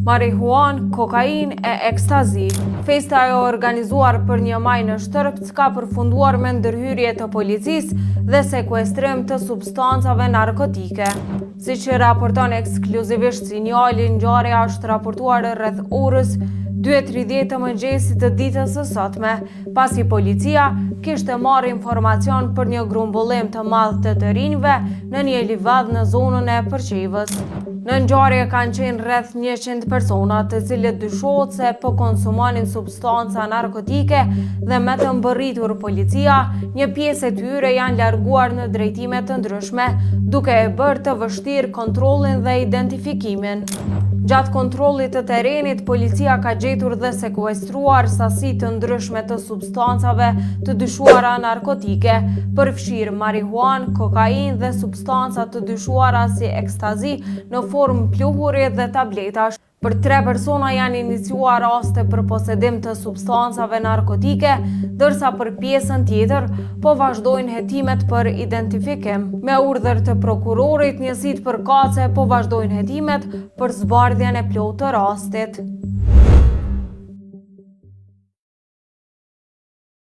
marihuan, kokain e ekstazi. Festa e organizuar për një maj në Shtërpt ka përfunduar me ndërhyrje të policisë dhe sekuestrim të substancave narkotike. Siç raporton ekskluzivisht Sinjali, ngjarja është raportuar rreth orës 2:30 të mëngjesit të ditës së sotme, pasi policia kishte marrë informacion për një grumbullim të madh të rinjve në një livadë në zonën e Përqevës. Në ngjarje kanë qenë rreth 100 persona, të cilët dyshohet se po konsumonin substanca narkotike dhe me të mbërritur policia, një pjesë e tyre janë larguar në drejtime të ndryshme, duke e bërë të vështirë kontrollin dhe identifikimin. Gjatë kontrollit të terrenit, policia ka gjetur dhe sekuestruar sasi të ndryshme të substancave të dyshuara narkotike, përfshirë marihuan, kokain dhe substanca të dyshuara si ekstazi në formë pluhuri dhe tabletash. Për 3 persona janë iniciuar raste për posedim të substancave narkotike, dërsa për pjesën tjetër po vazhdojnë hetimet për identifikim. Me urdhër të prokurorit, njësitë përkatëse po vazhdojnë hetimet për zbardhjen e plotë të rastit.